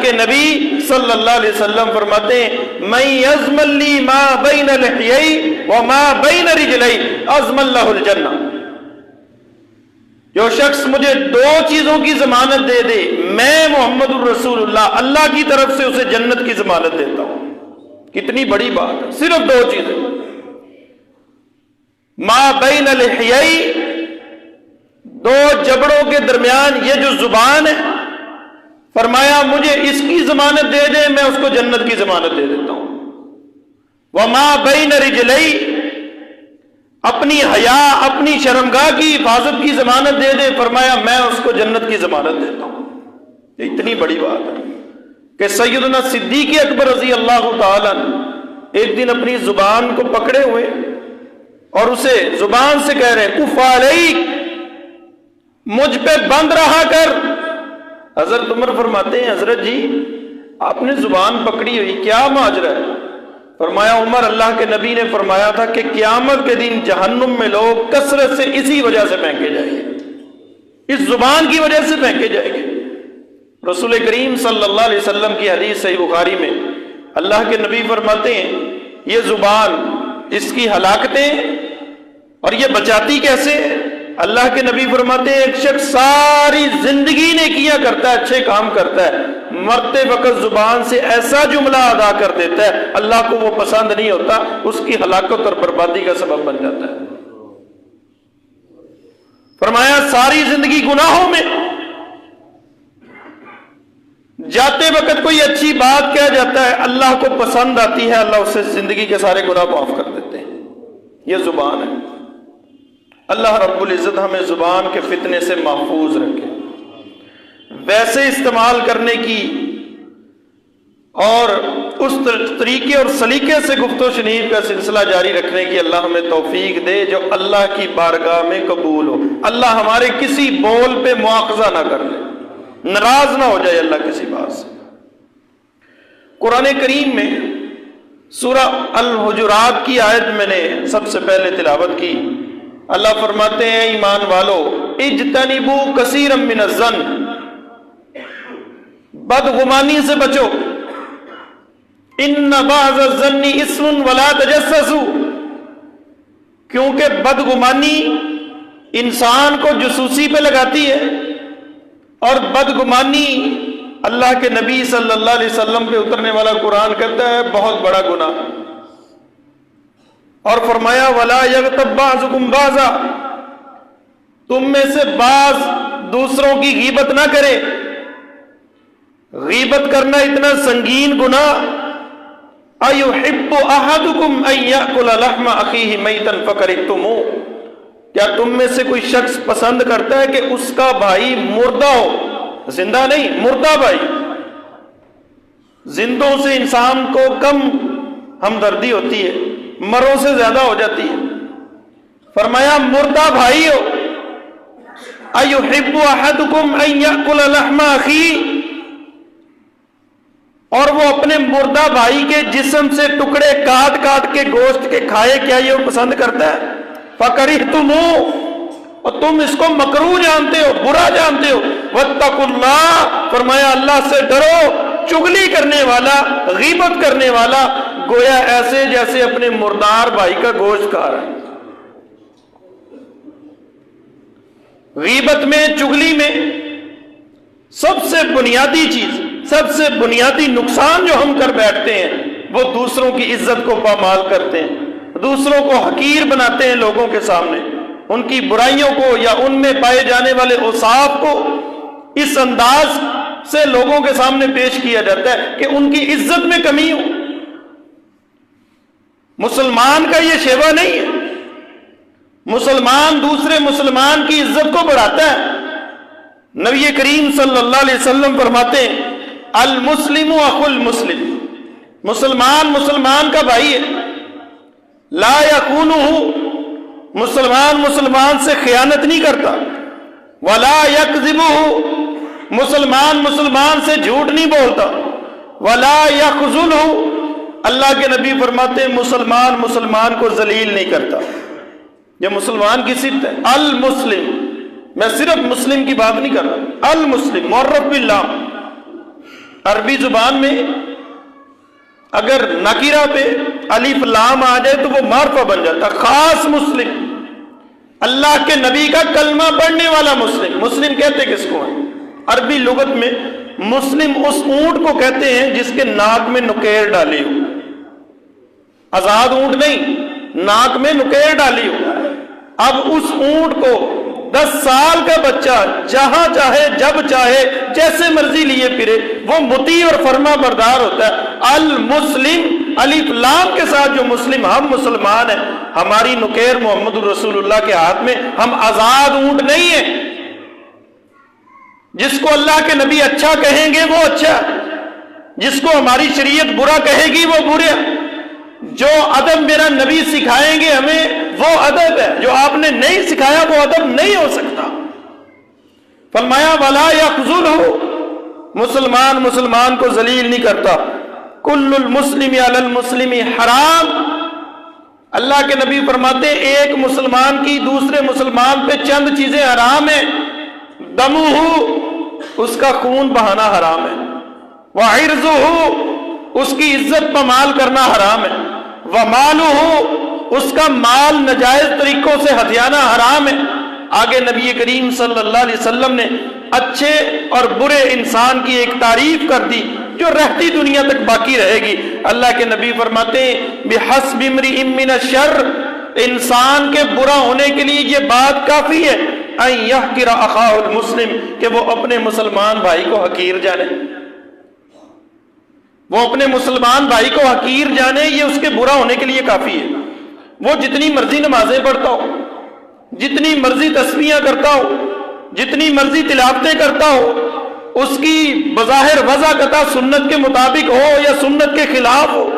کے نبی صلی اللہ علیہ وسلم فرماتے ہیں من یضمن لی ما بین لحیی وما بین رجلی اضمن لہ الجنہ، جو شخص مجھے دو چیزوں کی ضمانت دے دے میں محمد الرسول اللہ کی طرف سے اسے جنت کی ضمانت دیتا ہوں۔ کتنی بڑی بات ہے، صرف دو چیزیں، ما بین لحیی، دو جبڑوں کے درمیان یہ جو زبان ہے، فرمایا مجھے اس کی ضمانت دے دے میں اس کو جنت کی ضمانت دے دیتا ہوں۔ وما بین رجلی، اپنی حیا اپنی شرمگاہ کی حفاظت کی ضمانت دے دے، فرمایا میں اس کو جنت کی ضمانت دیتا ہوں۔ یہ اتنی بڑی بات ہے کہ سیدنا صدیق اکبر رضی اللہ تعالیٰ ایک دن اپنی زبان کو پکڑے ہوئے اور اسے زبان سے کہہ رہے کف علیک، مجھ پہ بند رہا کر۔ حضرت عمر فرماتے ہیں حضرت جی آپ نے زبان پکڑی ہوئی، کیا ماجرا ہے؟ فرمایا عمر اللہ کے نبی نے فرمایا تھا کہ قیامت کے دن جہنم میں لوگ کثرت سے اسی وجہ سے پھینکے جائیں گے، اس زبان کی وجہ سے پھینکے جائیں گے۔ رسول کریم صلی اللہ علیہ وسلم کی حدیث صحیح بخاری میں اللہ کے نبی فرماتے ہیں یہ زبان، اس کی ہلاکتیں اور یہ بچاتی کیسے؟ اللہ کے نبی فرماتے ہیں ایک شخص ساری زندگی نیکیاں کرتا ہے، اچھے کام کرتا ہے، مرتے وقت زبان سے ایسا جملہ ادا کر دیتا ہے اللہ کو وہ پسند نہیں ہوتا، اس کی ہلاکت اور بربادی کا سبب بن جاتا ہے۔ فرمایا ساری زندگی گناہوں میں، جاتے وقت کوئی اچھی بات کہہ جاتا ہے اللہ کو پسند آتی ہے، اللہ اسے زندگی کے سارے گناہ معاف کر دیتے ہیں۔ یہ زبان ہے۔ اللہ رب العزت ہمیں زبان کے فتنے سے محفوظ رکھے، ویسے استعمال کرنے کی اور اس طریقے اور سلیقے سے گفت و شنید کا سلسلہ جاری رکھنے کی اللہ ہمیں توفیق دے جو اللہ کی بارگاہ میں قبول ہو۔ اللہ ہمارے کسی بول پہ مواخذہ نہ کر لے، ناراض نہ ہو جائے اللہ کسی بات سے۔ قرآن کریم میں سورہ الحجرات کی آیت میں نے سب سے پہلے تلاوت کی۔ اللہ فرماتے ہیں ایمان والو اجتنبوا کثیرا من الظن، بدگمانی سے بچو، ان بعض الظن اسم ولا تجسسوا، کیونکہ بدگمانی انسان کو جاسوسی پہ لگاتی ہے، اور بدگمانی اللہ کے نبی صلی اللہ علیہ وسلم پہ اترنے والا قرآن کہتا ہے بہت بڑا گناہ۔ اور فرمایا وَلَا يَغْتَبْ بَعْضُكُمْ بَعْضًا، تم میں سے بعض دوسروں کی غیبت نہ کرے۔ غیبت کرنا اتنا سنگین گناہ، أَيُحِبُّ أَحَدُكُمْ أَن يَأْكُلَ لَحْمَ أَخِيهِ مَيْتًا فَكَرِهْتُمُوهُ، کیا تم میں سے کوئی شخص پسند کرتا ہے کہ اس کا بھائی مردہ ہو، زندہ نہیں، مردہ بھائی؟ زندوں سے انسان کو کم ہمدردی ہوتی ہے، مروں سے زیادہ ہو جاتی ہے۔ فرمایا مردہ بھائی ہو، أَيُحِبُّ أَحَدُكُمْ أَن يَأْكُلَ لَحْمَ أَخِيهِ، اور وہ اپنے مردہ بھائی کے جسم سے ٹکڑے کاٹ کاٹ کے گوشت کے کھائے، کیا یہ پسند کرتا ہے؟ فَكَرِهْتُمُوهُ، اور تم اس کو مکروہ جانتے ہو، برا جانتے ہو۔ وَاتَّقُوا اللَّهَ، فرمایا اللہ سے ڈرو۔ چغلی کرنے والا، غیبت کرنے والا گویا ایسے جیسے اپنے مردار بھائی کا گوشت کھا رہا ہے۔ غیبت میں، چغلی میں سب سے بنیادی چیز، سب سے بنیادی نقصان جو ہم کر بیٹھتے ہیں وہ دوسروں کی عزت کو پامال کرتے ہیں، دوسروں کو حقیر بناتے ہیں لوگوں کے سامنے، ان کی برائیوں کو یا ان میں پائے جانے والے اوصاف کو اس انداز سے لوگوں کے سامنے پیش کیا جاتا ہے کہ ان کی عزت میں کمی ہو۔ مسلمان کا یہ شیوہ نہیں ہے۔ مسلمان دوسرے مسلمان کی عزت کو بڑھاتا ہے۔ نبی کریم صلی اللہ علیہ وسلم فرماتے ہیں المسلم اخو المسلم، مسلمان مسلمان کا بھائی ہے، لا یخونہ، مسلمان مسلمان سے خیانت نہیں کرتا، ولا یکذبہ، مسلمان مسلمان سے جھوٹ نہیں بولتا، ولا یخذلہ، اللہ کے نبی فرماتے ہیں مسلمان مسلمان کو ذلیل نہیں کرتا۔ یہ مسلمان کی صفت ہے، المسلم۔ میں صرف مسلم کی بات نہیں کر رہا، المسلم معرف باللہ۔ عربی زبان میں اگر نکیرہ پہ الف لام آ جائے تو وہ معرفہ بن جاتا. خاص مسلم، اللہ کے نبی کا کلمہ پڑھنے والا مسلم. مسلم کہتے کس کو ہیں عربی لغت میں؟ مسلم اس اونٹ کو کہتے ہیں جس کے ناک میں نکیر ڈالی ہو. آزاد اونٹ نہیں، ناک میں نکیر ڈالی ہو. اب اس اونٹ کو 10 سال کا بچہ جہاں چاہے جب چاہے جیسے مرضی لیے پھرے، وہ مطیع اور فرما بردار ہوتا ہے. المسلم الف لام کے ساتھ جو مسلم، ہم مسلمان ہیں، ہماری نکیر محمد رسول اللہ کے ہاتھ میں. ہم آزاد اونٹ نہیں ہیں. جس کو اللہ کے نبی اچھا کہیں گے وہ اچھا، جس کو ہماری شریعت برا کہے گی وہ برا. جو ادب میرا نبی سکھائیں گے ہمیں وہ ادب ہے، جو آپ نے نہیں سکھایا وہ ادب نہیں ہو سکتا. فرمایا ولا یخذلہ، مسلمان مسلمان کو ذلیل نہیں کرتا. کل المسلم علی المسلم حرام، اللہ کے نبی فرماتے ہیں ایک مسلمان کی دوسرے مسلمان پہ چند چیزیں حرام ہیں. دمہ، اس کا خون بہانا حرام ہے. وعرضہ، اس کی عزت پامال کرنا حرام ہے. ومالہ، اس کا مال ناجائز طریقوں سے ہتھیانا حرام ہے. آگے نبی کریم صلی اللہ علیہ وسلم نے اچھے اور برے انسان کی ایک تعریف کر دی جو رہتی دنیا تک باقی رہے گی. اللہ کے نبی فرماتے ہیں بحسب امرئ من الشر، انسان کے برا ہونے کے لیے یہ بات کافی ہے ان یحقر اخاہ المسلم، کہ وہ اپنے مسلمان بھائی کو حقیر جانے. وہ اپنے مسلمان بھائی کو حقیر جانے، یہ اس کے برا ہونے کے لیے کافی ہے. وہ جتنی مرضی نمازیں پڑھتا ہو، جتنی مرضی تسبیحاں کرتا ہو، جتنی مرضی تلاوتیں کرتا ہو، اس کی بظاہر وضع قطع سنت کے مطابق ہو یا سنت کے خلاف ہو،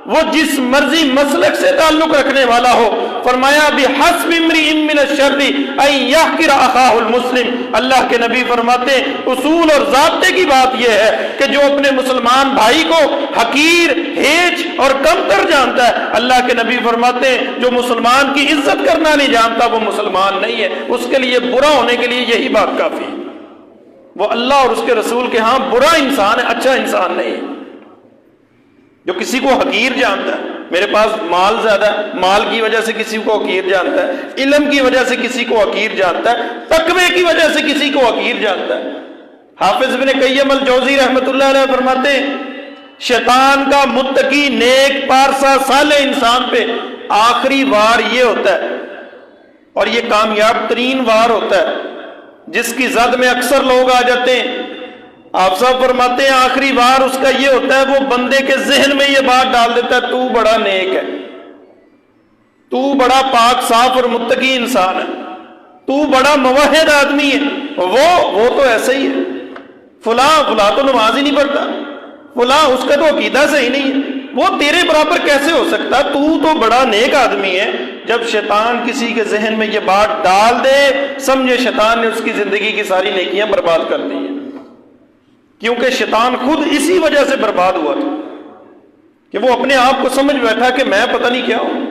وہ جس مرضی مسلک سے تعلق رکھنے والا ہو، فرمایا بحسب امرئ من الشر ان یحقر اخاہ المسلم. اللہ کے نبی فرماتے ہیں اصول اور ضابطے کی بات یہ ہے کہ جو اپنے مسلمان بھائی کو حقیر، ہیچ اور کمتر جانتا ہے، اللہ کے نبی فرماتے ہیں جو مسلمان کی عزت کرنا نہیں جانتا وہ مسلمان نہیں ہے. اس کے لیے برا ہونے کے لیے یہی بات کافی ہے. وہ اللہ اور اس کے رسول کے ہاں برا انسان ہے، اچھا انسان نہیں ہے. جو کسی کو حقیر جانتا ہے، میرے پاس مال زیادہ ہے، مال کی وجہ سے کسی کو حقیر جانتا ہے، علم کی وجہ سے کسی کو حقیر جانتا ہے، تقوی کی وجہ سے کسی کو حقیر جانتا ہے. حافظ ابن قیم الجوزی رحمۃ اللہ علیہ فرماتے ہیں شیطان کا متقی، نیک، پارسا، صالح انسان پہ آخری وار یہ ہوتا ہے، اور یہ کامیاب ترین وار ہوتا ہے، جس کی زد میں اکثر لوگ آ جاتے ہیں. آپ صاحب فرماتے ہیں آخری بار اس کا یہ ہوتا ہے، وہ بندے کے ذہن میں یہ بات ڈال دیتا ہے تو بڑا نیک ہے، تو بڑا پاک صاف اور متقی انسان ہے، تو بڑا موحد آدمی ہے. وہ تو ایسا ہی ہے، فلاں تو نماز ہی نہیں پڑھتا، فلاں اس کا تو عقیدہ صحیح نہیں ہے، وہ تیرے برابر کیسے ہو سکتا، تو بڑا نیک آدمی ہے. جب شیطان کسی کے ذہن میں یہ بات ڈال دے، سمجھے شیطان نے اس کی زندگی کی ساری نیکیاں برباد کر دی ہیں. کیونکہ شیطان خود اسی وجہ سے برباد ہوا تھا کہ وہ اپنے آپ کو سمجھ بیٹھا کہ میں پتہ نہیں کیا ہوں.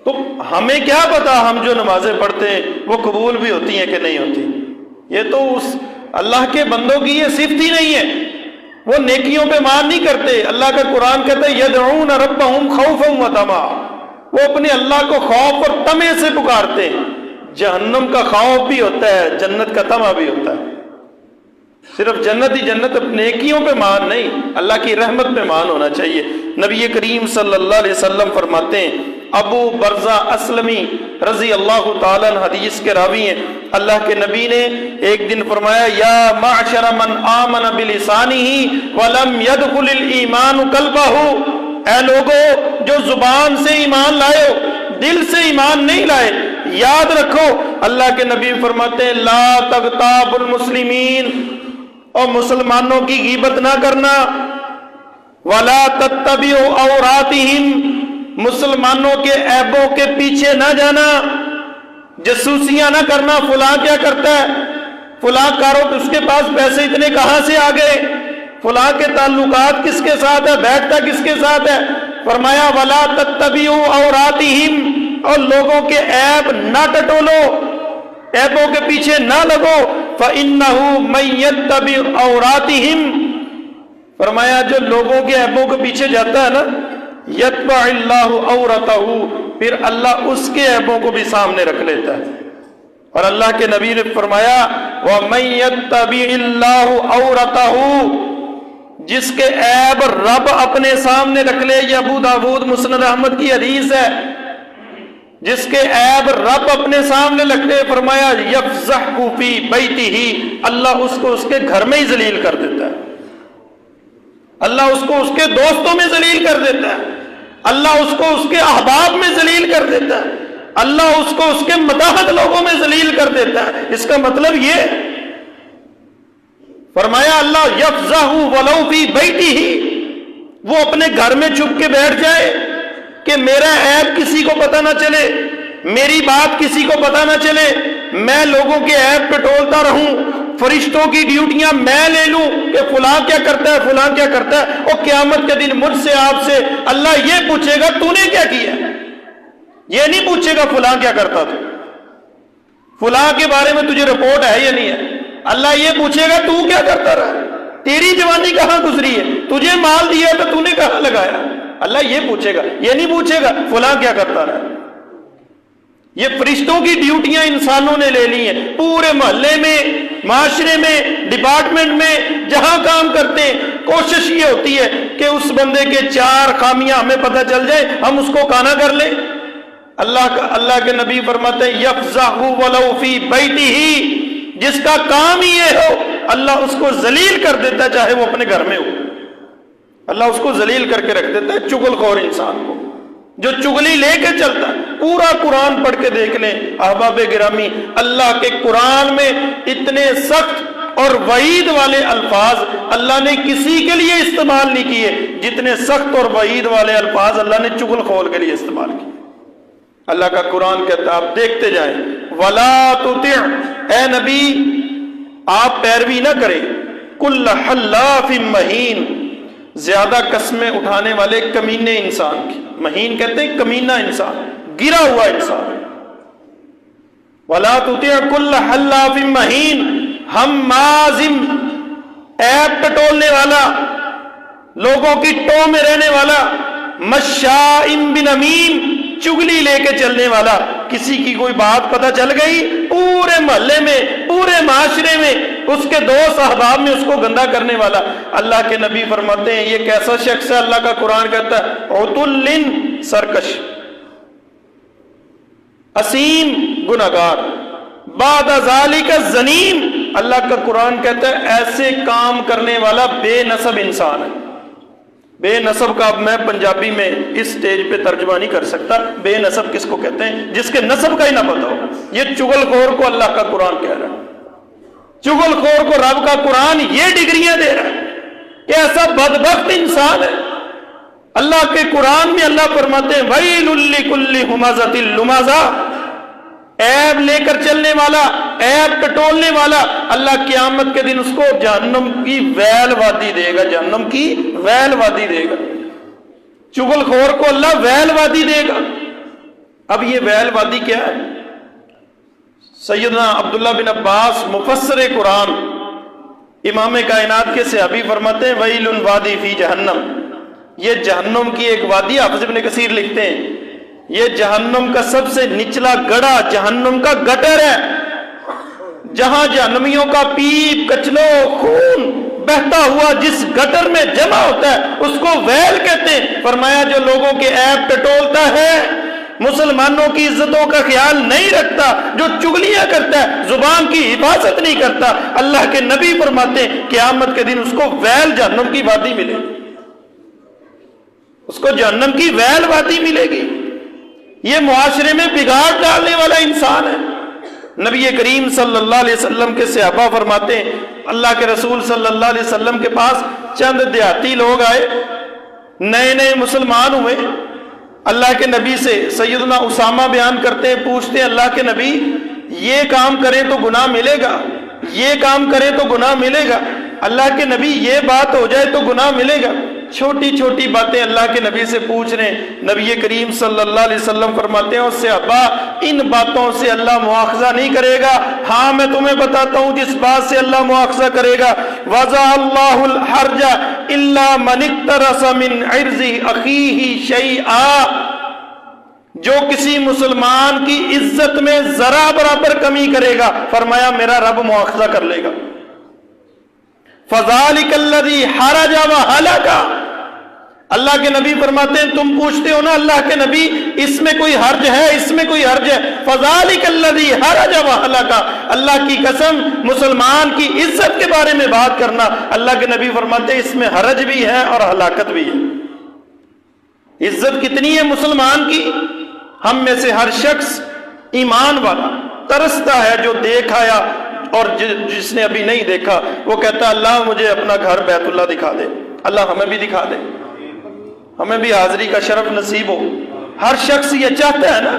تو ہمیں کیا پتا ہم جو نمازیں پڑھتے ہیں وہ قبول بھی ہوتی ہیں کہ نہیں ہوتی. یہ تو اس اللہ کے بندوں کی یہ صفت ہی نہیں ہے، وہ نیکیوں پہ مان نہیں کرتے. اللہ کا قرآن کہتا ہے یدعون ربهم خوفا وطمعا، وہ اپنے اللہ کو خوف اور طمع سے پکارتے ہیں. جہنم کا خوف بھی ہوتا ہے، جنت کا طمع بھی ہوتا ہے. صرف جنت ہی جنت، نیکیوں پہ مان نہیں، اللہ کی رحمت پہ مان ہونا چاہیے. نبی کریم صلی اللہ علیہ وسلم فرماتے ہیں، ابو برزہ اسلمی رضی اللہ تعالیٰ عنہ حدیث کے راوی ہیں، اللہ کے نبی نے ایک دن فرمایا یا معشر من آمن بلسانہ ولم يدخل الایمان قلبہ، اے لوگو جو زبان سے ایمان لائے ہو دل سے ایمان نہیں لائے، یاد رکھو اللہ کے نبی فرماتے ہیں لا تغتاب المسلمین، اور مسلمانوں کی غیبت نہ کرنا، ولا تتبعوا عوراتہم، مسلمانوں کے عیبوں کے پیچھے نہ جانا، جاسوسیاں نہ کرنا، فلاں کیا کرتا ہے، فلاں کارو اس کے پاس پیسے اتنے کہاں سے آ گئے، فلاں کے تعلقات کس کے ساتھ ہے، بیٹھتا کس کے ساتھ ہے. فرمایا ولا تتبعوا عوراتہم، اور لوگوں کے عیب نہ ٹٹولو، عیبوں کے پیچھے نہ لگو. فَإِنَّهُ مَن يَتَّبِعْ عَوْرَاتِهِمْ، فرمایا جو لوگوں کے عیبوں کے پیچھے جاتا ہے نا، یتبع اللہ عورتہ، پھر اللہ اس کے عیبوں کو بھی سامنے رکھ لیتا ہے۔ اور اللہ کے نبی نے فرمایا وَمَن يَتَّبِعِ اللَّهُ عَوْرَتَهُ، جس کے عیب رب اپنے سامنے رکھ لے، یہ ابو داؤد مسند احمد کی حدیث ہے، جس کے عیب رب اپنے سامنے رکھ لے، فرمایا یفضحہ فی بیتہ، اللہ اس کو اس کے گھر میں ہی ذلیل کر دیتا ہے، اللہ اس کو اس کے دوستوں میں ذلیل کر دیتا ہے، اللہ اس کو اس کے احباب میں ذلیل کر دیتا ہے، اللہ اس کو اس کے متحد لوگوں میں ذلیل کر دیتا ہے۔ اس کا مطلب یہ فرمایا اللہ یفضحہ ولو فی بیتہ، وہ اپنے گھر میں چھپ کے بیٹھ جائے کہ میرا عیب کسی کو پتہ نہ چلے، میری بات کسی کو پتہ نہ چلے، میں لوگوں کے عیب پٹولتا رہوں، فرشتوں کی ڈیوٹیاں میں لے لوں کہ فلاں کیا کرتا ہے، فلاں کیا کرتا ہے، اور قیامت کے دن مجھ سے آپ سے اللہ یہ پوچھے گا تو نے کیا کیا، یہ نہیں پوچھے گا فلاں کیا کرتا تھا، فلاں کے بارے میں تجھے رپورٹ ہے یا نہیں ہے، اللہ یہ پوچھے گا تو کیا کرتا رہا، تیری جوانی کہاں گزری ہے، تجھے مال دیا تو تو نے کہاں لگایا، اللہ یہ پوچھے گا، یہ نہیں پوچھے گا فلاں کیا کرتا رہا۔ یہ فرشتوں کی ڈیوٹیاں انسانوں نے لے لی ہیں، پورے محلے میں، معاشرے میں، ڈپارٹمنٹ میں جہاں کام کرتے ہیں، کوشش یہ ہوتی ہے کہ اس بندے کے 4 خامیاں ہمیں پتہ چل جائے، ہم اس کو کانا کر لیں۔ اللہ کے نبی فرماتے ہیں یفضحہ ولو فی بیتہ، جس کا کام ہی یہ ہو اللہ اس کو ذلیل کر دیتا ہے، چاہے وہ اپنے گھر میں ہو، اللہ اس کو ذلیل کر کے رکھ دیتا ہے۔ چغل خور انسان کو جو چگلی لے کے چلتا ہے، پورا قرآن پڑھ کے دیکھ لیں احباب گرامی، اللہ کے قرآن میں اتنے سخت اور وعید والے الفاظ اللہ نے کسی کے لیے استعمال نہیں کیے جتنے سخت اور وعید والے الفاظ اللہ نے چغل خور کے لیے استعمال کیے۔ اللہ کا قرآن کہتا ہے آپ دیکھتے جائیں، وَلَا تُطِعْ، اے نبی آپ پیروی نہ کریں، کُلَّ حَلَّافٍ مَّہِین، زیادہ قسمیں اٹھانے والے کمینے انسان کی، مہین کہتے ہیں کمینہ انسان، گرا ہوا انسان۔ وَلَا تُطِعْ كُلَّ حَلَّافٍ مَّہِین، ہمازٍ، عیب ٹٹولنے والا، لوگوں کی ٹو میں رہنے والا، مشاء بنمیم، چگلی لے کے چلنے والا، کسی کی کوئی بات پتہ چل گئی پورے محلے میں، پورے معاشرے میں، اس کے دوست احباب میں اس کو گندا کرنے والا۔ اللہ کے نبی فرماتے ہیں یہ کیسا شخص ہے، اللہ کا قرآن کہتا ہے عتل، سرکش، اسیم، گناہگار، بعد ذالک زنیم، اللہ کا قرآن کہتا ہے ایسے کام کرنے والا بے نسب انسان ہے۔ بے نسب کا اب میں پنجابی میں اس سٹیج پہ ترجمہ نہیں کر سکتا، بے نسب کس کو کہتے ہیں، جس کے نسب کا ہی نہ پتہ ہو۔ یہ چغل خور کو اللہ کا قرآن کہہ رہا ہے، چغل خور کو رب کا قرآن یہ ڈگریاں دے رہا ہے کہ ایسا بدبخت انسان ہے۔ اللہ کے قرآن میں اللہ فرماتے ہیں وَيْلٌ لِّكُلِّ ہُمَزَةٍ لُمَزَةٍ، عیب لے کر چلنے والا، عیب ٹٹولنے والا، اللہ قیامت کے دن اس کو جہنم کی ویل وادی دے گا، جہنم کی ویل وادی دے گا۔ چغل خور کو اللہ ویل وادی دے گا۔ اب یہ ویل وادی کیا ہے؟ سیدنا عبداللہ بن عباس مفسر قرآن، امام کائنات کے صحابی فرماتے ہیں ویل وادی فی جہنم، یہ جہنم کی ایک وادی، حافظ ابن کثیر لکھتے ہیں یہ جہنم کا سب سے نچلا گڑھا، جہنم کا گٹر ہے، جہاں جہنمیوں کا پیپ، کچلو، خون بہتا ہوا جس گٹر میں جمع ہوتا ہے اس کو ویل کہتے ہیں۔ فرمایا جو لوگوں کے عیب ٹٹولتا ہے، مسلمانوں کی عزتوں کا خیال نہیں رکھتا، جو چگلیاں کرتا ہے، زبان کی حفاظت نہیں کرتا، اللہ کے نبی فرماتے ہیں قیامت کے دن اس کو ویل جہنم کی وادی ملے گی، اس کو جہنم کی ویل وادی ملے گی۔ یہ معاشرے میں بگاڑ ڈالنے والا انسان ہے۔ نبی کریم صلی اللہ علیہ وسلم کے صحابہ فرماتے ہیں اللہ کے رسول صلی اللہ علیہ وسلم کے پاس چند دیہاتی لوگ آئے، نئے نئے مسلمان ہوئے، اللہ کے نبی سے سیدنا اسامہ بیان کرتے ہیں، پوچھتے ہیں اللہ کے نبی یہ کام کریں تو گناہ ملے گا، یہ کام کریں تو گناہ ملے گا، اللہ کے نبی یہ بات ہو جائے تو گناہ ملے گا؟ چھوٹی چھوٹی باتیں اللہ کے نبی سے پوچھ رہے ہیں. نبی کریم صلی اللہ علیہ وسلم فرماتے ہیں اس سے ابا ان باتوں سے اللہ مواخذہ نہیں کرے گا. ہاں میں تمہیں بتاتا ہوں جس بات سے اللہ مواخذہ کرے گا. وَضَعَ اللَّهُ الْحَرْجَ إِلَّا مَنِ اقْتَرَصَ مِنْ عِرْضِ أَخِيهِ شَيْئًا. جو کسی مسلمان کی عزت میں ذرا برابر کمی کرے گا فرمایا میرا رب مواخذہ کر لے گا. فَذَلِكَ الَّذِي حَرَجَ وَهَلَكَ. اللہ کے نبی فرماتے ہیں تم پوچھتے ہو نا اللہ کے نبی اس میں کوئی حرج ہے, اس میں کوئی حرج ہے. فَذَلِكَ الَّذِي حَرَجَ وَهَلَكَ. اللہ کی قسم مسلمان کی عزت کے بارے میں بات کرنا, اللہ کے نبی فرماتے ہیں اس میں حرج بھی ہے اور ہلاکت بھی ہے. عزت کتنی ہے مسلمان کی. ہم میں سے ہر شخص ایمان والا ترستا ہے جو دیکھ آیا, اور جس نے ابھی نہیں دیکھا وہ کہتا ہے اللہ مجھے اپنا گھر بیت اللہ دکھا دے. اللہ ہمیں بھی دکھا دے, ہمیں بھی حاضری کا شرف نصیب ہو. ہر شخص یہ چاہتا ہے نا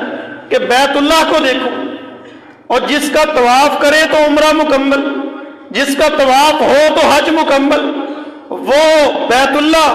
کہ بیت اللہ کو دیکھو, اور جس کا طواف کرے تو عمرہ مکمل, جس کا طواف ہو تو حج مکمل. وہ بیت اللہ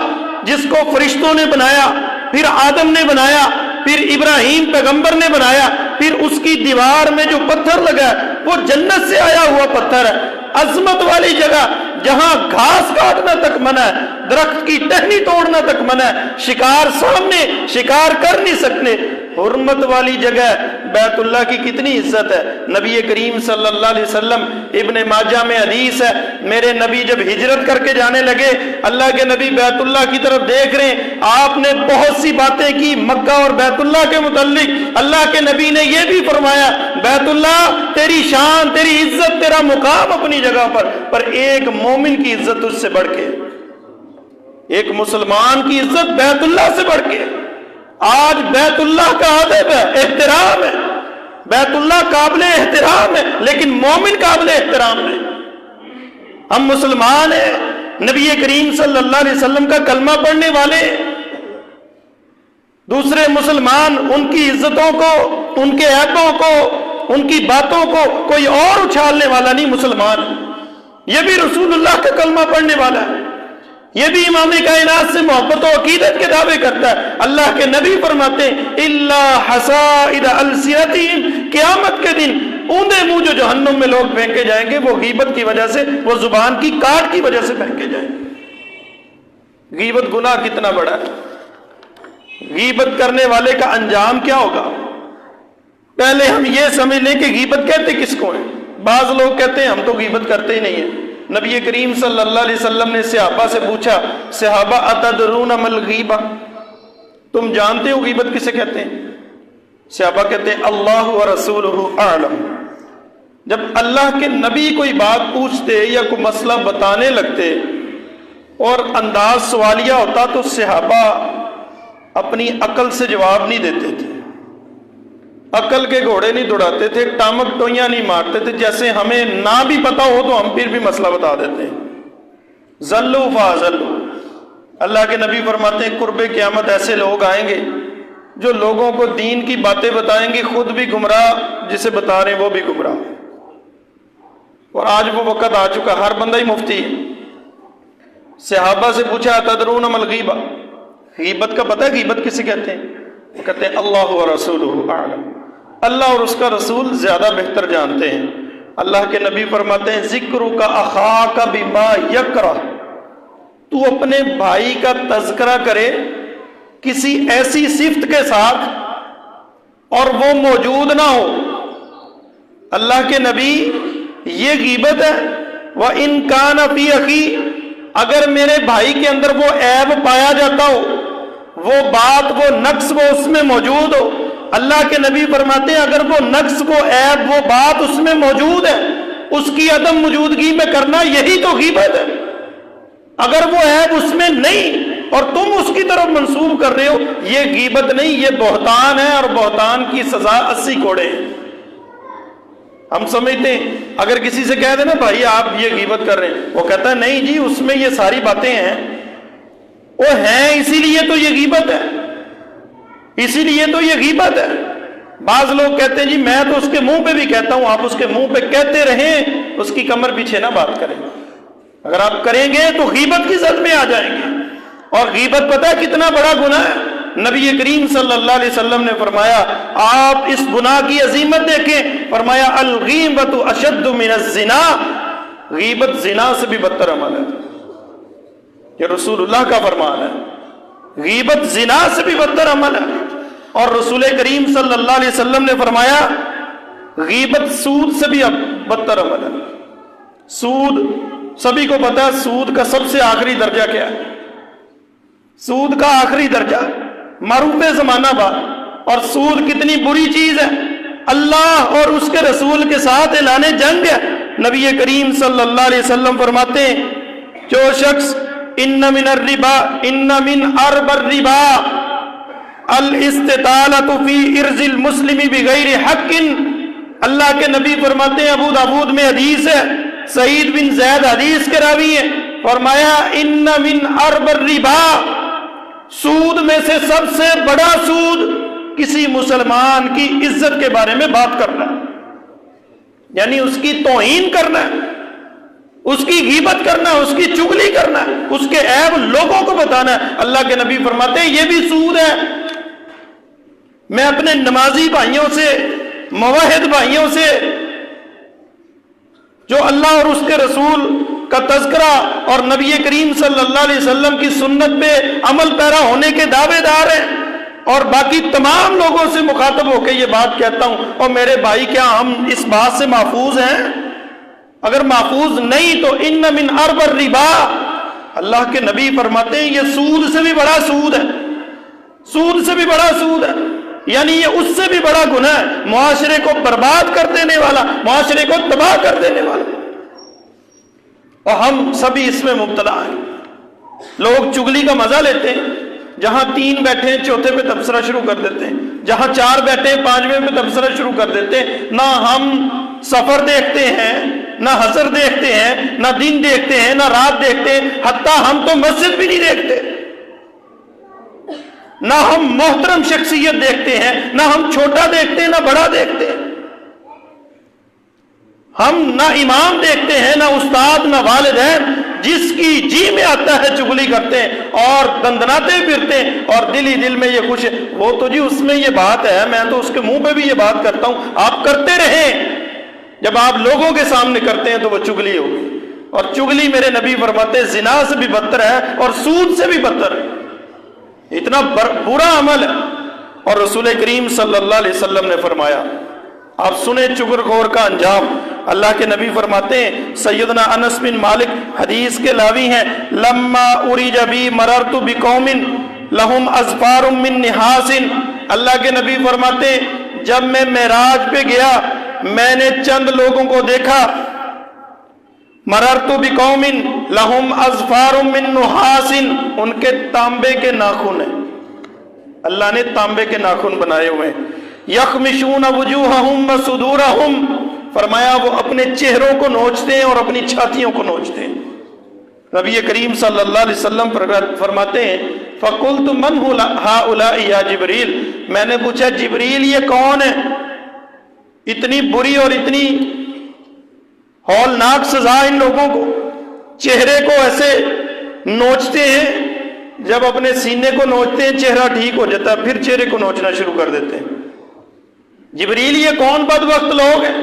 جس کو فرشتوں نے بنایا, پھر آدم نے بنایا, پھر ابراہیم پیغمبر نے بنایا, پھر اس کی دیوار میں جو پتھر لگا ہے وہ جنت سے آیا ہوا پتھر ہے. عظمت والی جگہ جہاں گھاس کاٹنا تک منع ہے, درخت کی ٹہنی توڑنا تک منع ہے, شکار سامنے شکار کر نہیں سکتے. حرمت والی جگہ بیت اللہ کی کتنی عزت ہے. نبی کریم صلی اللہ علیہ وسلم, ابن ماجہ میں حدیث ہے, میرے نبی جب ہجرت کر کے جانے لگے اللہ کے نبی بیت اللہ کی طرف دیکھ رہے ہیں. آپ نے بہت سی باتیں کی مکہ اور بیت اللہ کے متعلق. اللہ کے نبی نے یہ بھی فرمایا بیت اللہ تیری شان, تیری عزت, تیرا مقام اپنی جگہ پر ایک مومن کی عزت اس سے بڑھ کے, ایک مسلمان کی عزت بیت اللہ سے بڑھ کے. آج بیت اللہ کا ادب ہے, احترام ہے, بیت اللہ قابل احترام ہے, لیکن مومن قابل احترام نہیں. ہم مسلمان ہیں, نبی کریم صلی اللہ علیہ وسلم کا کلمہ پڑھنے والے, دوسرے مسلمان ان کی عزتوں کو, ان کے عیبوں کو, ان کی باتوں کو کوئی اور اچھالنے والا نہیں. مسلمان یہ بھی رسول اللہ کا کلمہ پڑھنے والا ہے, یہ بھی امام کائنات سے محبت و عقیدت کے دعوے کرتا ہے. اللہ کے نبی فرماتے ہیں الا حصائد السنتہم, قیامت کے دن اوندے منہ جو جہنم میں لوگ پھینکے جائیں گے وہ غیبت کی وجہ سے, وہ زبان کی کاٹ کی وجہ سے پھینکے جائیں گے. غیبت گناہ کتنا بڑا ہے. غیبت کرنے والے کا انجام کیا ہوگا. پہلے ہم یہ سمجھ لیں کہ غیبت کہتے کس کو ہیں. بعض لوگ کہتے ہیں ہم تو غیبت کرتے ہی نہیں ہیں. نبی کریم صلی اللہ علیہ وسلم نے صحابہ سے پوچھا, صحابہ اتدرون ما الغیبہ, تم جانتے ہو غیبت کسے کہتے ہیں؟ صحابہ کہتے ہیں اللہ ورسولہ اعلم. جب اللہ کے نبی کوئی بات پوچھتے یا کوئی مسئلہ بتانے لگتے اور انداز سوالیہ ہوتا تو صحابہ اپنی عقل سے جواب نہیں دیتے تھے, عقل کے گھوڑے نہیں دوڑاتے تھے, ٹامک ٹوئیاں نہیں مارتے تھے. جیسے ہمیں نہ بھی پتا ہو تو ہم پھر بھی مسئلہ بتا دیتے ہیں. ذلوا فاذلوا. اللہ کے نبی فرماتے ہیں قرب قیامت ایسے لوگ آئیں گے جو لوگوں کو دین کی باتیں بتائیں گے, خود بھی گمراہ, جسے بتا رہے ہیں وہ بھی گمراہ. اور آج وہ وقت آ چکا, ہر بندہ ہی مفتی ہے. صحابہ سے پوچھا تدرون ما الغیبہ, غیبت کا پتہ ہے غیبت کسے کہتے ہیں؟ وہ کہتے ہیں اللہ ورسولہ اعلم, اللہ اور اس کا رسول زیادہ بہتر جانتے ہیں. اللہ کے نبی فرماتے ہیں ذکرک اخاک بما یکرہ, تو اپنے بھائی کا تذکرہ کرے کسی ایسی صفت کے ساتھ اور وہ موجود نہ ہو. اللہ کے نبی یہ غیبت ہے. وَإِن كَانَ فِي أَخِي, اگر میرے بھائی کے اندر وہ عیب پایا جاتا ہو, وہ بات, وہ نقص وہ اس میں موجود ہو, اللہ کے نبی فرماتے ہیں اگر وہ نقص, وہ عیب, وہ بات اس میں موجود ہے, اس کی عدم موجودگی میں کرنا یہی تو غیبت ہے. اگر وہ عیب اس میں نہیں اور تم اس کی طرف منسوب کر رہے ہو, یہ غیبت نہیں, یہ بہتان ہے, اور بہتان کی سزا 80 کوڑے ہیں. ہم سمجھتے ہیں اگر کسی سے کہہ دیں نا بھائی آپ یہ غیبت کر رہے ہیں, وہ کہتا ہے نہیں جی اس میں یہ ساری باتیں ہیں, وہ ہیں اسی لیے تو یہ غیبت ہے, اسی لیے تو یہ غیبت ہے. بعض لوگ کہتے ہیں جی میں تو اس کے منہ پہ بھی کہتا ہوں, آپ اس کے منہ پہ کہتے رہیں, اس کی کمر پیچھے نہ بات کریں. اگر آپ کریں گے تو غیبت کی زد میں آ جائیں گے. اور غیبت پتہ کتنا بڑا گناہ ہے؟ نبی کریم صلی اللہ علیہ وسلم نے فرمایا، آپ اس گناہ کی عظیمت دیکھیں، فرمایا الغیبۃ اشد من الزنا، غیبت زنا سے بھی بدتر عمل ہے۔ یہ رسول اللہ کا فرمان ہے، غیبت زنا سے بھی بدتر عمل ہے۔ اور رسول کریم صلی اللہ علیہ وسلم نے فرمایا غیبت سود سے بھی بدتر عمل ہے۔ سود سبھی کو پتا ہے، سود کا سب سے آخری درجہ کیا ہے؟ سود کا آخری درجہ معروف زمانہ بات، اور سود کتنی بری چیز ہے، اللہ اور اس کے رسول کے ساتھ اعلان جنگ ہے۔ نبی کریم صلی اللہ علیہ وسلم فرماتے ہیں، جو شخص ان من ارب الربا الاستطالۃ فی ارض المسلم بغیر حق، اللہ کے نبی فرماتے ہیں، ابو داؤد میں حدیث ہے، سعید بن زید حدیث کے راوی ہیں، فرمایا ان من ارب الربا، سود میں سے سب سے بڑا سود کسی مسلمان کی عزت کے بارے میں بات کرنا ہے، یعنی اس کی توہین کرنا ہے، اس کی غیبت کرنا ہے، اس کی چغلی کرنا ہے، اس کے عیب لوگوں کو بتانا ہے۔ اللہ کے نبی فرماتے ہیں یہ بھی سود ہے۔ میں اپنے نمازی بھائیوں سے، موحد بھائیوں سے، جو اللہ اور اس کے رسول کا تذکرہ اور نبی کریم صلی اللہ علیہ وسلم کی سنت پہ عمل پیرا ہونے کے دعوے دار ہیں، اور باقی تمام لوگوں سے مخاطب ہو کے یہ بات کہتا ہوں، اور میرے بھائی کیا ہم اس بات سے محفوظ ہیں؟ اگر محفوظ نہیں تو ان من ارب الربا، اللہ کے نبی فرماتے ہیں یہ سود سے بھی بڑا سود ہے، سود سے بھی بڑا سود ہے، یعنی یہ اس سے بھی بڑا گناہ ہے، معاشرے کو برباد کر دینے والا، معاشرے کو تباہ کر دینے والا، اور ہم سبھی اس میں مبتلا ہیں۔ لوگ چگلی کا مزہ لیتے ہیں، جہاں 3 بیٹھے ہیں چوتھے پہ تبصرہ شروع کر دیتے ہیں، جہاں 4 بیٹھے ہیں 5ویں پہ تبصرہ شروع کر دیتے ہیں۔ نہ ہم سفر دیکھتے ہیں، نہ حضر دیکھتے ہیں، نہ دن دیکھتے ہیں، نہ رات دیکھتے ہیں، حتیٰ ہم تو مسجد بھی نہیں دیکھتے، نہ ہم محترم شخصیت دیکھتے ہیں، نہ ہم چھوٹا دیکھتے ہیں، نہ بڑا دیکھتے ہیں، ہم نہ امام دیکھتے ہیں، نہ استاد، نہ والدین، جس کی جی میں آتا ہے چغلی کرتے ہیں اور دندناتے پھرتے ہیں، اور دل ہی دل میں یہ خوش ہے، وہ تو جی اس میں یہ بات ہے، میں تو اس کے منہ پہ بھی یہ بات کرتا ہوں۔ آپ کرتے رہیں، جب آپ لوگوں کے سامنے کرتے ہیں تو وہ چغلی ہوگی، اور چغلی میرے نبی فرماتے ہیں زنا سے بھی بدتر ہے اور سود سے بھی بدتر ہے، اتنا برا عمل ہے۔ اور رسول کریم صلی اللہ علیہ وسلم نے فرمایا، آپ سنیں چغل خور کا انجام، اللہ کے نبی فرماتے ہیں، سیدنا انس بن مالک حدیث کے لاوی ہیں، لما اریج بی مررت بقوم لہم اظفار من نحاس، اللہ کے نبی فرماتے ہیں جب میں معراج پہ گیا میں نے چند لوگوں کو دیکھا، مررت بقوم لہم اظفار من نحاس، ان کے تانبے کے ناخن ہیں، اللہ نے تانبے کے ناخن بنائے ہوئے ہیں، یخمشون وجوہہم وصدورہم، فرمایا وہ اپنے چہروں کو نوچتے ہیں اور اپنی چھاتیوں کو نوچتے ہیں۔ نبی کریم صلی اللہ علیہ وسلم فرماتے ہیں، فَقُلْتُ مَنْ هَؤُلَاءِ يَا جبریل، میں نے پوچھا جبریل یہ کون ہے؟ اتنی بری اور اتنی ہولناک سزا ان لوگوں کو، چہرے کو ایسے نوچتے ہیں، جب اپنے سینے کو نوچتے ہیں چہرہ ٹھیک ہو جاتا ہے، پھر چہرے کو نوچنا شروع کر دیتے ہیں۔ جبریل یہ کون بدبخت لوگ ہیں؟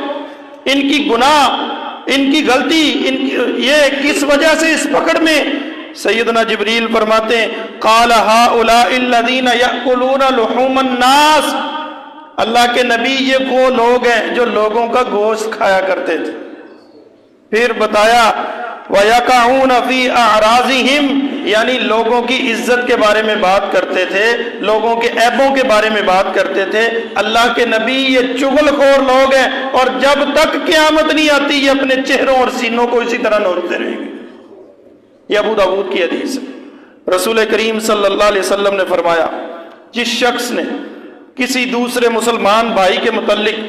ان کی گناہ، ان کی غلطی، یہ کس وجہ سے اس پکڑ میں؟ سیدنا جبریل فرماتے ہیں، قال هؤلاء الذين يأكلون لحوم الناس، اللہ کے نبی یہ وہ لوگ ہیں جو لوگوں کا گوشت کھایا کرتے تھے۔ پھر بتایا وَيَقَعُونَ فِي أَعْرَاضِهِمْ، یعنی لوگوں کی عزت کے بارے میں بات کرتے تھے، لوگوں کے عیبوں کے بارے میں بات کرتے تھے۔ اللہ کے نبی یہ چغل خور لوگ ہیں، اور جب تک قیامت نہیں آتی یہ اپنے چہروں اور سینوں کو اسی طرح نوچتے رہیں گے۔ یہ ابو داؤد کی حدیث ہے۔ رسول کریم صلی اللہ علیہ وسلم نے فرمایا، جس شخص نے کسی دوسرے مسلمان بھائی کے متعلق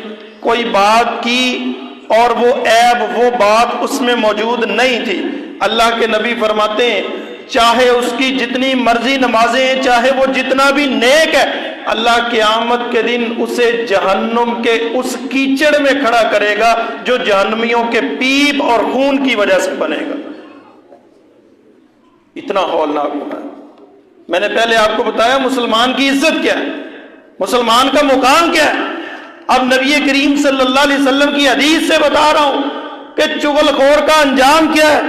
کوئی بات کی اور وہ عیب، وہ بات اس میں موجود نہیں تھی، اللہ کے نبی فرماتے ہیں چاہے اس کی جتنی مرضی نمازیں ہیں، چاہے وہ جتنا بھی نیک ہے، اللہ قیامت کے دن اسے جہنم کے اس کیچڑ میں کھڑا کرے گا جو جہنمیوں کے پیپ اور خون کی وجہ سے بنے گا۔ اتنا ہولناک ہوگا۔ میں نے پہلے آپ کو بتایا مسلمان کی عزت کیا ہے، مسلمان کا مقام کیا ہے۔ اب نبی کریم صلی اللہ علیہ وسلم کی حدیث سے بتا رہا ہوں کہ چغل خور کا انجام کیا ہے۔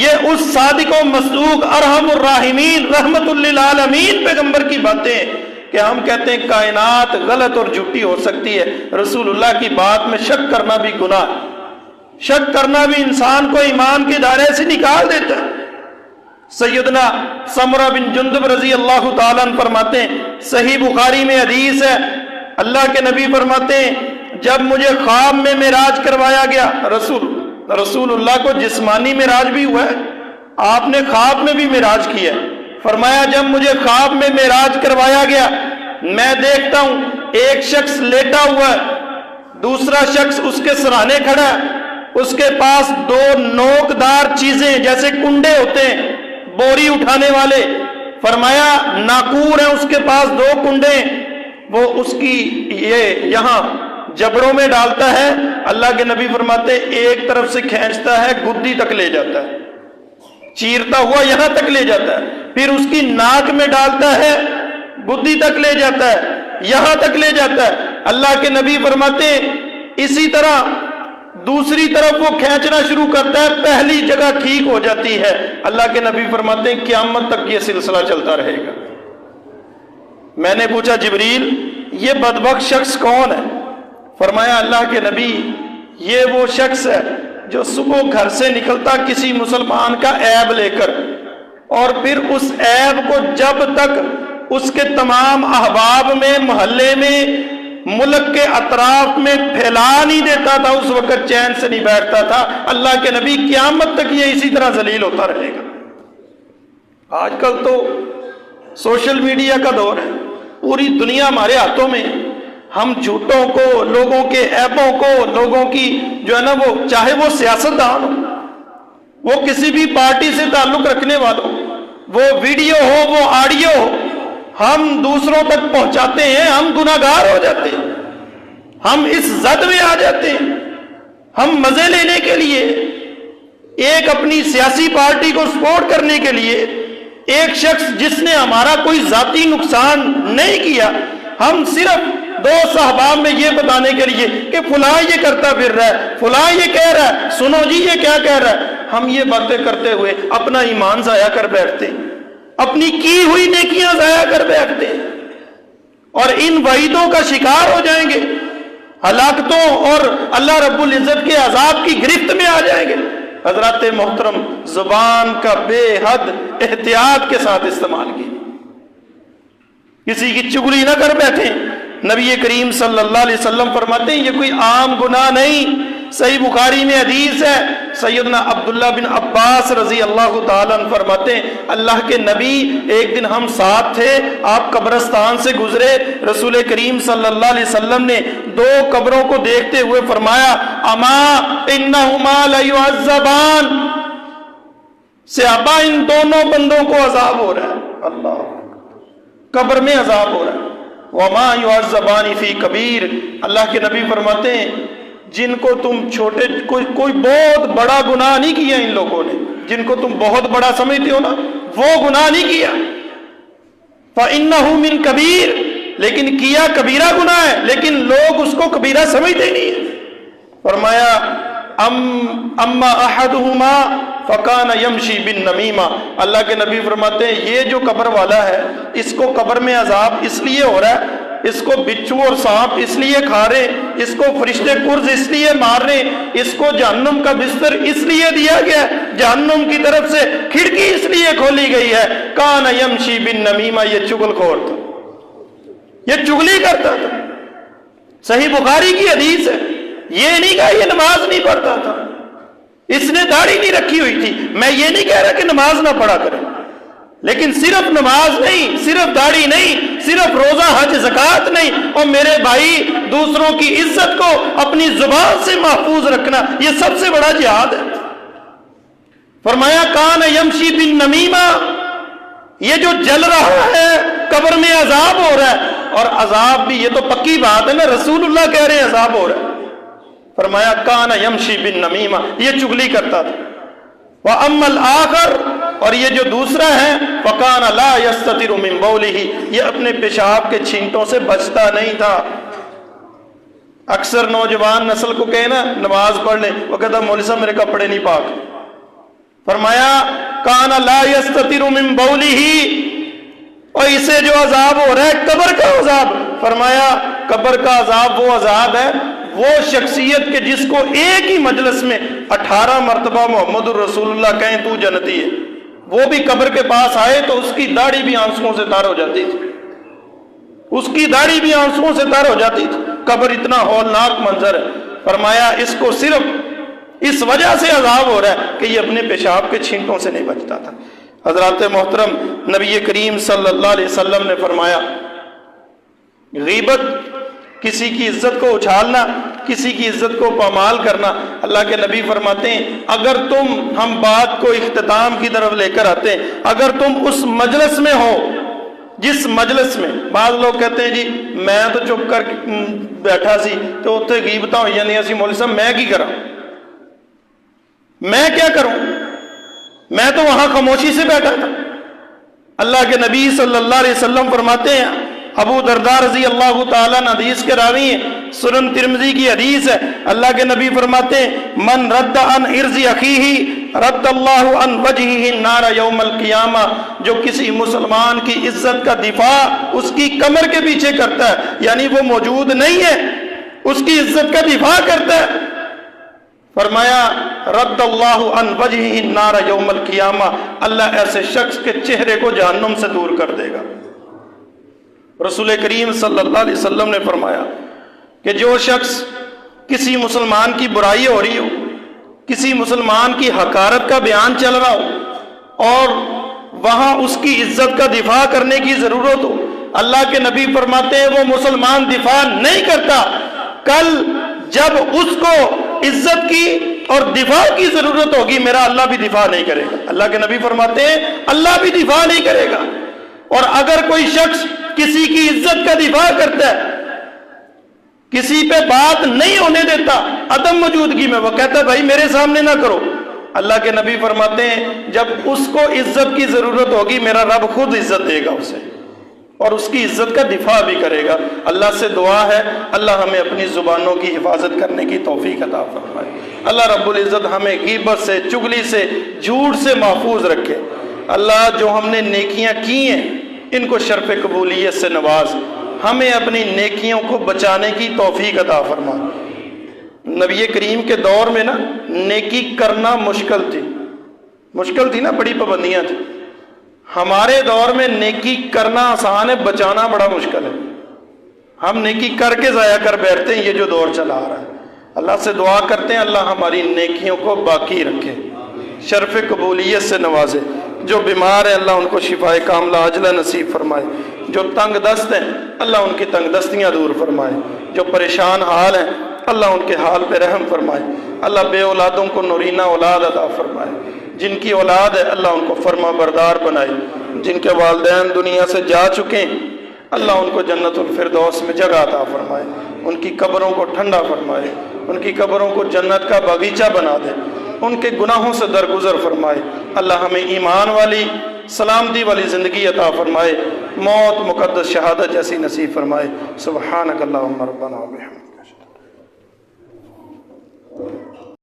یہ اس صادق و مصدوق ارحم الراحمین رحمت للعالمین پیغمبر کی باتیں ہیں کہ ہم کہتے ہیں کائنات غلط اور جھوٹی ہو سکتی ہے، رسول اللہ کی بات میں شک کرنا بھی گناہ ہے، شک کرنا بھی انسان کو ایمان کے دائرے سے نکال دیتا ہے۔ سیدنا سمرہ بن جندب رضی اللہ تعالیٰ عنہ فرماتے ہیں، صحیح بخاری میں حدیث ہے، اللہ کے نبی فرماتے ہیں جب مجھے خواب میں معراج کروایا گیا، رسول اللہ کو جسمانی معراج بھی ہوا ہے، آپ نے خواب میں بھی معراج کیا ہے۔ فرمایا جب مجھے خواب میں معراج کروایا گیا میں دیکھتا ہوں ایک شخص لیٹا ہوا ہے، دوسرا شخص اس کے سرانے کھڑا ہے، اس کے پاس دو نوکدار چیزیں جیسے کنڈے ہوتے ہیں بوری اٹھانے والے، فرمایا ناقور ہیں اس کے پاس دو کنڈے، وہ اس کی یہ یہاں جبڑوں میں ڈالتا ہے، اللہ کے نبی فرماتے ایک طرف سے کھینچتا ہے گدی تک لے جاتا ہے، چیرتا ہوا یہاں تک لے جاتا ہے، پھر اس کی ناک میں ڈالتا ہے گدی تک لے جاتا ہے، یہاں تک لے جاتا ہے۔ اللہ کے نبی فرماتے اسی طرح دوسری طرف وہ کھینچنا شروع کرتا ہے، پہلی جگہ ٹھیک ہو جاتی ہے۔ اللہ کے نبی فرماتے ہیں قیامت تک یہ سلسلہ چلتا رہے گا۔ میں نے پوچھا جبریل یہ بدبخت شخص کون ہے؟ فرمایا اللہ کے نبی یہ وہ شخص ہے جو صبح گھر سے نکلتا کسی مسلمان کا عیب لے کر، اور پھر اس عیب کو جب تک اس کے تمام احباب میں، محلے میں، ملک کے اطراف میں پھیلا نہیں دیتا تھا، اس وقت چین سے نہیں بیٹھتا تھا۔ اللہ کے نبی قیامت تک یہ اسی طرح ذلیل ہوتا رہے گا۔ آج کل تو سوشل میڈیا کا دور ہے، پوری دنیا ہمارے ہاتھوں میں، ہم جھوٹوں کو، لوگوں کے عیبوں کو، لوگوں کی جو ہے نا وہ چاہے وہ سیاستدان ہو، وہ کسی بھی پارٹی سے تعلق رکھنے والوں، وہ ویڈیو ہو وہ آڈیو ہو، ہم دوسروں تک پہنچاتے ہیں، ہم گناہگار ہو جاتے ہیں، ہم اس زد میں آ جاتے ہیں۔ ہم مزے لینے کے لیے، ایک اپنی سیاسی پارٹی کو سپورٹ کرنے کے لیے، ایک شخص جس نے ہمارا کوئی ذاتی نقصان نہیں کیا، ہم صرف دو صحابہ میں یہ بتانے کے لیے کہ فلاں یہ کرتا پھر رہا ہے، فلاں یہ کہہ رہا ہے، سنو جی یہ کیا کہہ رہا ہے، ہم یہ باتیں کرتے ہوئے اپنا ایمان ضائع کر بیٹھتے ہیں، اپنی کی ہوئی نیکیاں ضائع کر بیٹھتے ہیں، اور ان وعیدوں کا شکار ہو جائیں گے، ہلاکتوں اور اللہ رب العزت کے عذاب کی گرفت میں آ جائیں گے۔ حضرات محترم، زبان کا بے حد احتیاط کے ساتھ استعمال کی، کسی کی چگلی نہ کر بیٹھیں۔ نبی کریم صلی اللہ علیہ وسلم فرماتے ہیں یہ کوئی عام گناہ نہیں۔ صحیح بخاری میں حدیث ہے، سیدنا عبداللہ بن عباس رضی اللہ تعالیٰ عنہ فرماتے ہیں اللہ کے نبی ایک دن ہم ساتھ تھے، آپ قبرستان سے گزرے، رسول کریم صلی اللہ علیہ وسلم نے دو قبروں کو دیکھتے ہوئے فرمایا اما انہما لیعذبان، صحابہ ان دونوں بندوں کو عذاب ہو رہا ہے، اللہ قبر میں عذاب ہو رہا ہے۔ وما يعذبان فی کبیر، اللہ کے نبی فرماتے ہیں جن کو تم چھوٹے کوئی بہت بڑا گناہ نہیں کیا، ان لوگوں نے جن کو تم بہت بڑا سمجھتے ہو نا وہ گناہ نہیں کیا، فإنہ من کبیر، لیکن کیا کبیرہ گناہ ہے، لیکن لوگ اس کو کبیرہ سمجھتے نہیں ہیں۔ فرمایا اما احدہما فکان یمشی بالنمیمہ، اللہ کے نبی فرماتے ہیں یہ جو قبر والا ہے اس کو قبر میں عذاب اس لیے ہو رہا ہے، اس کو بچھو اور سانپ اس لیے کھا رہے، اس کو فرشتے کرز اس لیے مار رہے، اس کو جہنم کا بستر اس لیے دیا گیا، جہنم کی طرف سے کھڑکی اس لیے کھولی گئی ہے، کان یمشی بالنمیمہ، یہ چغل خور تھا، یہ چغلی کرتا تھا۔ صحیح بخاری کی حدیث ہے، یہ نہیں کہا یہ نماز نہیں پڑھتا تھا، اس نے داڑھی نہیں رکھی ہوئی تھی، میں یہ نہیں کہہ رہا کہ نماز نہ پڑھا کرے، لیکن صرف نماز نہیں، صرف داڑھی نہیں، صرف روزہ حج زکوٰۃ نہیں، اور میرے بھائی دوسروں کی عزت کو اپنی زبان سے محفوظ رکھنا یہ سب سے بڑا جہاد ہے۔ فرمایا کان یمشی بالنمیمہ، یہ جو جل رہا ہے قبر میں عذاب ہو رہا ہے، اور عذاب بھی یہ تو پکی بات ہے نا، رسول اللہ کہہ رہے ہیں عذاب ہو رہا ہے۔ فرمایا کان یمشی بالنمیمہ، یہ چغلی کرتا تھا۔ وَأَمَّا الْآخَرُ، اور یہ جو دوسرا ہے وَكَانَ لَا يَسْتَتِرُ مِن بَوْلِهِ، یہ اپنے پیشاب کے چھینٹوں سے بچتا نہیں تھا۔ اکثر نوجوان نسل کو کہے نا نماز پڑھ لیں، وہ کہتا مولوی صاحب میرے کپڑے نہیں پاک۔ فرمایا کَانَ لَا يَسْتَتِرُ مِن بَوْلِهِ، اور اسے جو عذاب ہو رہا ہے قبر کا عذاب، فرمایا قبر کا عذاب وہ عذاب ہے، وہ شخصیت کے جس کو ایک ہی مجلس میں 18 مرتبہ محمد الرسول اللہ کہیں تو جنتی ہے، وہ بھی قبر کے پاس آئے تو اس کی داڑھی بھی آنسوؤں سے تر ہو جاتی تھی، اس کی داڑھی بھی آنسوؤں سے تر ہو جاتی تھی۔ قبر اتنا ہولناک منظر ہے، فرمایا اس کو صرف اس وجہ سے عذاب ہو رہا ہے کہ یہ اپنے پیشاب کے چھینٹوں سے نہیں بچتا تھا۔ حضرات محترم، نبی کریم صلی اللہ علیہ وسلم نے فرمایا غیبت، کسی کی عزت کو اچھالنا، کسی کی عزت کو پامال کرنا، اللہ کے نبی فرماتے ہیں اگر ہم بات کو اختتام کی طرف لے کر آتے ہیں، اگر تم اس مجلس میں ہو جس مجلس میں، بعض لوگ کہتے ہیں جی میں تو چپ کر بیٹھا سی تو اتنے غیبتاں ہوئی جاندیاں سی، مولوی صاحب میں کی کراں، میں کیا کروں، میں تو وہاں خاموشی سے بیٹھا تھا۔ اللہ کے نبی صلی اللہ علیہ وسلم فرماتے ہیں، ابو درداء رضی اللہ تعالیٰ عنہ حدیث کے راوی ہیں، سنن ترمذی کی حدیث ہے، اللہ کے نبی فرماتے ہیں من رد عن عرض اخیہ رد اللہ عن وجہہ النار یوم القیامہ، جو کسی مسلمان کی عزت کا دفاع اس کی کمر کے پیچھے کرتا ہے، یعنی وہ موجود نہیں ہے، اس کی عزت کا دفاع کرتا ہے، فرمایا رد اللہ عن وجہہ النار یوم القیامہ، اللہ ایسے شخص کے چہرے کو جہنم سے دور کر دے گا۔ رسول کریم صلی اللہ علیہ وسلم نے فرمایا کہ جو شخص کسی مسلمان کی برائی ہو رہی ہو، کسی مسلمان کی حقارت کا بیان چل رہا ہو اور وہاں اس کی عزت کا دفاع کرنے کی ضرورت ہو، اللہ کے نبی فرماتے ہیں وہ مسلمان دفاع نہیں کرتا، کل جب اس کو عزت کی اور دفاع کی ضرورت ہوگی میرا اللہ بھی دفاع نہیں کرے گا۔ اللہ کے نبی فرماتے ہیں اللہ بھی دفاع نہیں کرے گا۔ اور اگر کوئی شخص کسی کی عزت کا دفاع کرتا ہے، کسی پہ بات نہیں ہونے دیتا عدم موجودگی میں، وہ کہتا ہے بھائی میرے سامنے نہ کرو، اللہ کے نبی فرماتے ہیں جب اس کو عزت کی ضرورت ہوگی میرا رب خود عزت دے گا اسے اور اس کی عزت کا دفاع بھی کرے گا۔ اللہ سے دعا ہے اللہ ہمیں اپنی زبانوں کی حفاظت کرنے کی توفیق عطا فرمائے، اللہ رب العزت ہمیں غیبت سے، چغلی سے، جھوٹ سے محفوظ رکھے۔ اللہ جو ہم نے نیکیاں کی ہیں ان کو شرف قبولیت سے نواز، ہمیں اپنی نیکیوں کو بچانے کی توفیق عطا فرما۔ نبی کریم کے دور میں نا نیکی کرنا مشکل تھی نا، بڑی پابندیاں تھیں۔ ہمارے دور میں نیکی کرنا آسان ہے، بچانا بڑا مشکل ہے۔ ہم نیکی کر کے ضائع کر بیٹھتے ہیں، یہ جو دور چلا آ رہا ہے۔ اللہ سے دعا کرتے ہیں اللہ ہماری نیکیوں کو باقی رکھے، شرف قبولیت سے نوازے۔ جو بیمار ہیں اللہ ان کو شفائے کاملہ عاجلہ نصیب فرمائے، جو تنگ دست ہیں اللہ ان کی تنگ دستیاں دور فرمائے، جو پریشان حال ہیں اللہ ان کے حال پہ رحم فرمائے، اللہ بے اولادوں کو نورینہ اولاد عطا فرمائے، جن کی اولاد ہے اللہ ان کو فرما بردار بنائے، جن کے والدین دنیا سے جا چکے ہیں اللہ ان کو جنت الفردوس میں جگہ عطا فرمائے، ان کی قبروں کو ٹھنڈا فرمائے، ان کی قبروں کو جنت کا باغیچہ بنا دے، ان کے گناہوں سے درگزر فرمائے۔ اللہ ہمیں ایمان والی سلامتی والی زندگی عطا فرمائے، موت مقدس شہادت جیسی نصیب فرمائے۔ سبحانک اللہم ربنا و بحمدک۔